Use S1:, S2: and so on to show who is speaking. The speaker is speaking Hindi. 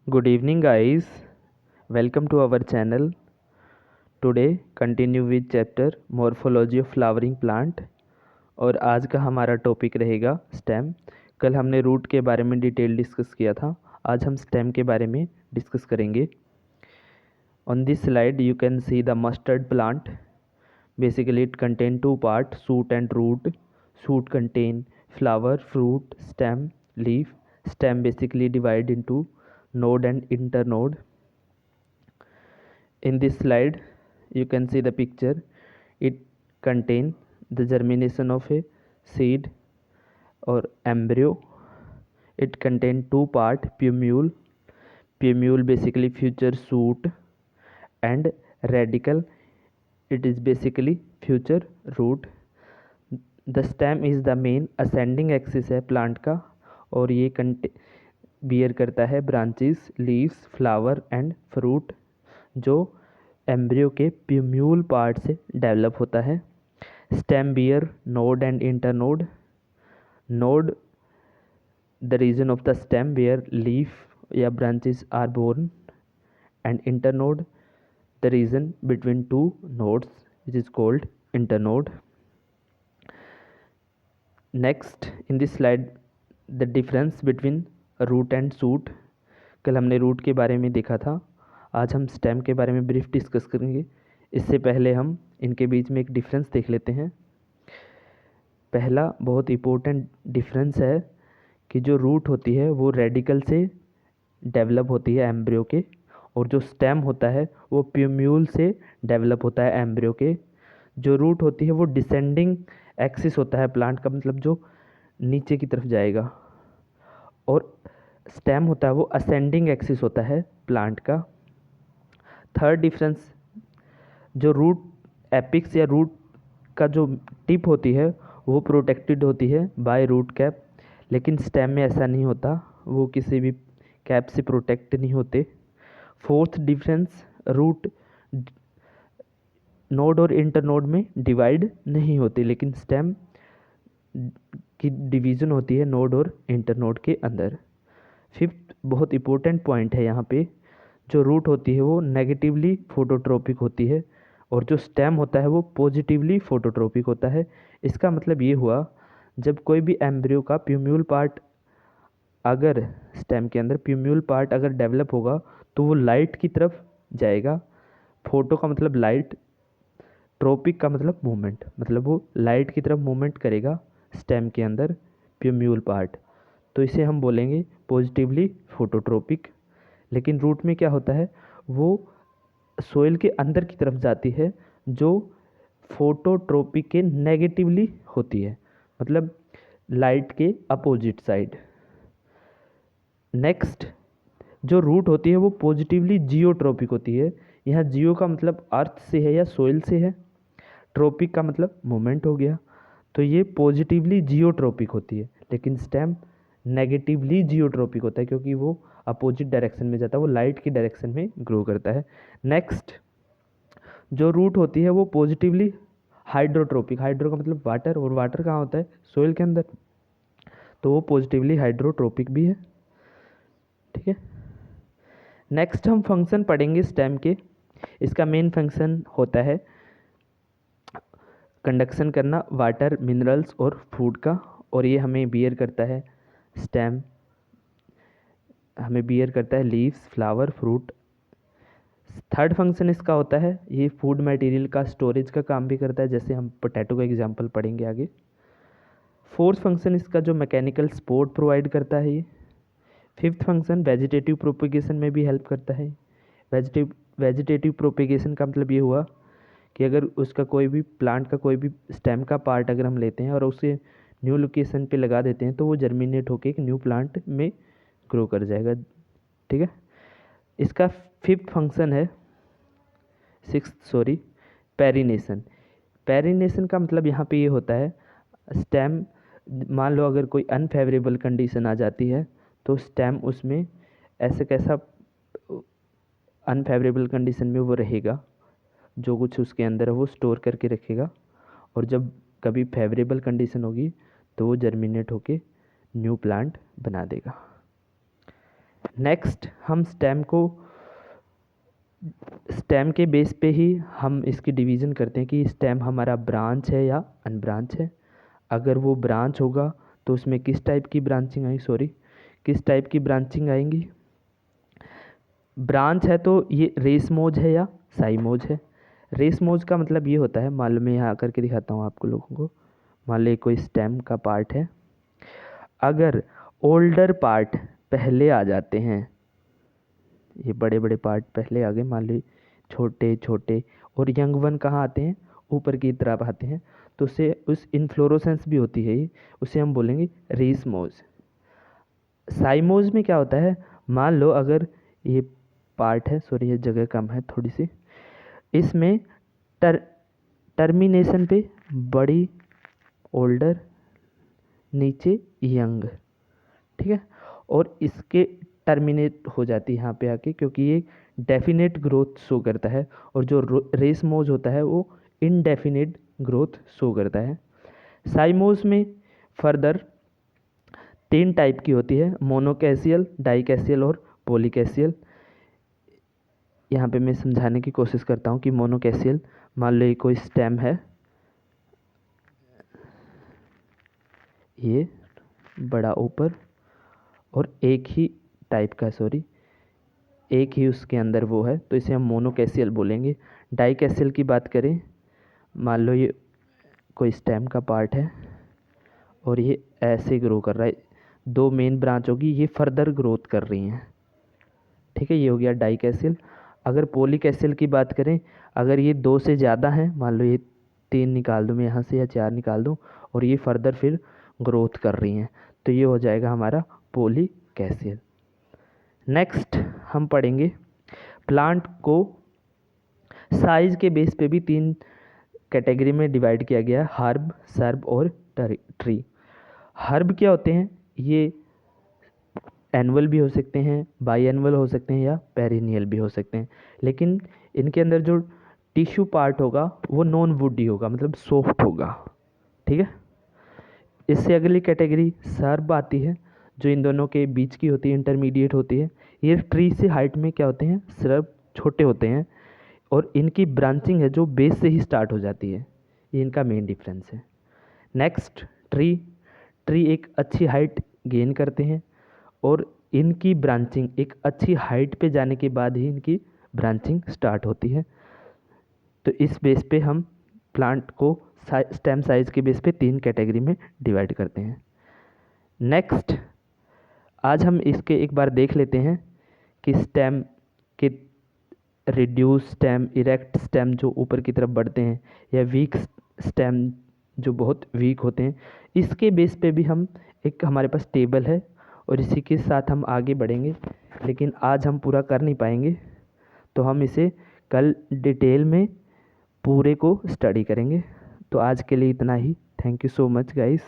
S1: Good evening, guys. Welcome to our channel. Today continue with chapter Morphology of Flowering Plant और आज का हमारा टॉपिक रहेगा स्टेम। कल हमने रूट के बारे में डिटेल डिस्कस किया था, आज हम स्टेम के बारे में डिस्कस करेंगे। On this slide you can see the mustard plant. Basically it contain two parts, shoot and root. Shoot contain flower, fruit, stem, leaf. Stem basically divide into node and internode. In this slide you can see the picture. It contain the germination of a seed or embryo. It contain two part, plumule. Plumule basically future shoot, and radicle, it is basically future root. The stem is the main ascending axis है प्लांट का और ये बियर करता है branches, leaves, flower and fruit जो एम्ब्रियो के प्यूम्यूल पार्ट से डेवलप होता है। Stem bear node and internode. Node the region of the stem where leaf या branches are born, and internode the region between two nodes which is called internode. Next in this slide the difference between root and shoot. कल हमने रूट के बारे में देखा था, आज हम स्टेम के बारे में ब्रीफ डिस्कस करेंगे। इससे पहले हम इनके बीच में एक डिफरेंस देख लेते हैं। पहला बहुत इम्पोर्टेंट डिफरेंस है कि जो रूट होती है वो रेडिकल से डेवलप होती है एम्ब्रियो के, और जो स्टेम होता है वो प्यूम्यूल से डेवलप होता है एम्ब्रियो के। जो रूट होती है वो डिसेंडिंग एक्सिस होता है प्लांट का, मतलब जो नीचे की तरफ जाएगा, और स्टेम होता है वो असेंडिंग एक्सिस होता है प्लांट का। थर्ड डिफरेंस, जो रूट एपिक्स या रूट का जो टिप होती है वो प्रोटेक्टेड होती है बाय रूट कैप, लेकिन स्टेम में ऐसा नहीं होता, वो किसी भी कैप से प्रोटेक्ट नहीं होते। फोर्थ डिफरेंस, रूट नोड और इंटरनोड में डिवाइड नहीं होती, लेकिन स्टेम की डिवीज़न होती है नोड और इंटरनोड के अंदर। फिफ्थ बहुत इम्पोर्टेंट पॉइंट है यहाँ पे, जो रूट होती है वो नेगेटिवली फोटोट्रोपिक होती है और जो स्टेम होता है वो पॉजिटिवली फोटोट्रोपिक होता है। इसका मतलब ये हुआ, जब कोई भी एम्ब्रियो का प्यूम्यूल पार्ट अगर स्टेम के अंदर प्यूम्यूल पार्ट अगर डेवलप होगा तो वो लाइट की तरफ जाएगा। फोटो का मतलब लाइट, ट्रोपिक का मतलब मूवमेंट, मतलब वो लाइट की तरफ मूवमेंट करेगा स्टेम के अंदर प्यूम्यूल पार्ट, तो इसे हम बोलेंगे पॉजिटिवली फोटोट्रोपिक। लेकिन रूट में क्या होता है, वो सोइल के अंदर की तरफ जाती है जो फोटोट्रोपिक के नेगेटिवली होती है, मतलब लाइट के अपोजिट साइड। नेक्स्ट, जो रूट होती है वो पॉजिटिवली जियोट्रोपिक होती है। यहाँ जियो का मतलब अर्थ से है या सोइल से है, ट्रोपिक का मतलब मोमेंट हो गया, तो ये पॉजिटिवली जियोट्रोपिक होती है। लेकिन स्टेम नेगेटिवली जियोट्रोपिक होता है क्योंकि वो अपोजिट डायरेक्शन में जाता है, वो लाइट की डायरेक्शन में ग्रो करता है। नेक्स्ट, जो रूट होती है वो पॉजिटिवली हाइड्रोट्रोपिक, हाइड्रो का मतलब वाटर, और वाटर कहाँ होता है, सोइल के अंदर, तो वो पॉजिटिवली हाइड्रोट्रोपिक भी है। ठीक है, नेक्स्ट हम फंक्शन पढ़ेंगे स्टेम के। इसका मेन फंक्शन होता है कंडक्शन करना वाटर, मिनरल्स और फूड का, और ये हमें बियर करता है स्टेम, हमें बियर करता है leaves, flower, fruit. Third function इसका होता है, ये फूड मटेरियल का स्टोरेज का काम भी करता है, जैसे हम पोटैटो का एग्जांपल पढ़ेंगे आगे। फोर्थ फंक्शन इसका जो मैकेनिकल सपोर्ट प्रोवाइड करता है ये। फिफ्थ फंक्शन वेजिटेटिव प्रोपेगेशन में भी हेल्प करता है। वेजिटेटिव प्रोपेगेशन का मतलब ये हुआ कि अगर उसका कोई भी प्लांट का कोई भी स्टेम का पार्ट अगर हम लेते हैं और उसे न्यू लोकेशन पे लगा देते हैं तो वो जर्मिनेट होकर एक न्यू प्लांट में ग्रो कर जाएगा। ठीक है, इसका फिफ्थ फंक्शन है, पेरिनेशन। पेरिनेशन का मतलब यहाँ पे ये होता है, स्टेम मान लो अगर कोई अनफेवरेबल कंडीशन आ जाती है तो स्टेम उसमें ऐसे कैसा अनफेवरेबल कंडीशन में वो रहेगा, जो कुछ उसके अंदर है वो स्टोर करके रखेगा, और जब कभी फेवरेबल कंडीशन होगी तो वो जर्मिनेट होके न्यू प्लांट बना देगा। नेक्स्ट हम स्टेम के बेस पे ही हम इसकी डिवीज़न करते हैं कि स्टेम हमारा ब्रांच है या अनब्रांच है। अगर वो ब्रांच होगा तो उसमें किस टाइप की ब्रांचिंग आएंगी। ब्रांच है तो ये रेसमोज है या साइमोज है। रेसमोज का मतलब ये होता है, मान लो मैं यहाँ करके दिखाता हूँ आपको लोगों को। मान लो कोई स्टेम का पार्ट है, अगर ओल्डर पार्ट पहले आ जाते हैं, ये बड़े बड़े पार्ट पहले आ गए, मान लो छोटे छोटे, और यंग वन कहाँ आते हैं, ऊपर की तरफ आते हैं, तो उसे उस इन्फ्लोरोसेंस भी होती है ये, उसे हम बोलेंगे रेसमोज। साइमोज में क्या होता है, मान लो अगर ये पार्ट है, सॉरी ये जगह कम है थोड़ी सी, इसमें टर्मिनेशन पे बड़ी, ओल्डर, नीचे यंग, ठीक है, और इसके टर्मिनेट हो जाती है यहाँ पे आके, क्योंकि ये डेफिनेट ग्रोथ शो करता है, और जो रेसमोज होता है वो इनडेफिनेट ग्रोथ शो करता है। साइमोज में फर्दर 3 टाइप की होती है, मोनोकैसियल, डाइकैसियल और पॉलीकैसियल। यहाँ पे मैं समझाने की कोशिश करता हूँ कि मोनोकैसियल, मान लो ये कोई स्टेम है, ये बड़ा ऊपर और एक ही टाइप का, एक ही उसके अंदर वो है, तो इसे हम मोनोकैसियल बोलेंगे। डाइकैसियल की बात करें, मान लो ये कोई स्टेम का पार्ट है और ये ऐसे ग्रो कर रहा है, 2 मेन ब्रांच होगी, ये फर्दर ग्रोथ कर रही हैं, ठीक है, ये हो गया डाइकैसियल। अगर पॉलीकैसियल की बात करें, अगर ये 2 से ज़्यादा हैं, मान लो ये 3 निकाल दूँ मैं यहाँ से या 4 निकाल दूँ, और ये फर्दर फिर ग्रोथ कर रही हैं, तो ये हो जाएगा हमारा पॉलीकैसियल। नेक्स्ट हम पढ़ेंगे प्लांट को साइज के बेस पे भी 3 कैटेगरी में डिवाइड किया गया है, हर्ब, सर्ब और ट्री। हर्ब क्या होते हैं, ये एनुअल भी हो सकते हैं, बाई एनुअल हो सकते हैं, या पेरिनियल भी हो सकते हैं, लेकिन इनके अंदर जो टिश्यू पार्ट होगा वो नॉन वुडी होगा, मतलब सॉफ्ट होगा, ठीक है। इससे अगली कैटेगरी सर्ब आती है, जो इन दोनों के बीच की होती है, इंटरमीडिएट होती है। ये ट्री से हाइट में क्या होते हैं, सर्ब छोटे होते हैं, और इनकी ब्रांचिंग है जो बेस से ही स्टार्ट हो जाती है, ये इनका मेन डिफरेंस है। नेक्स्ट ट्री एक अच्छी हाइट गेन करते हैं, और इनकी ब्रांचिंग एक अच्छी हाइट पे जाने के बाद ही इनकी ब्रांचिंग स्टार्ट होती है। तो इस बेस पे हम प्लांट को स्टेम साइज के बेस पे 3 कैटेगरी में डिवाइड करते हैं। नेक्स्ट आज हम इसके एक बार देख लेते हैं कि स्टेम के रिड्यूस स्टेम, इरेक्ट स्टेम जो ऊपर की तरफ बढ़ते हैं, या वीक स्टेम जो बहुत वीक होते हैं, इसके बेस पे भी हम एक हमारे पास टेबल है, और इसी के साथ हम आगे बढ़ेंगे, लेकिन आज हम पूरा कर नहीं पाएंगे, तो हम इसे कल डिटेल में पूरे को स्टडी करेंगे। तो आज के लिए इतना ही। Thank you so much guys.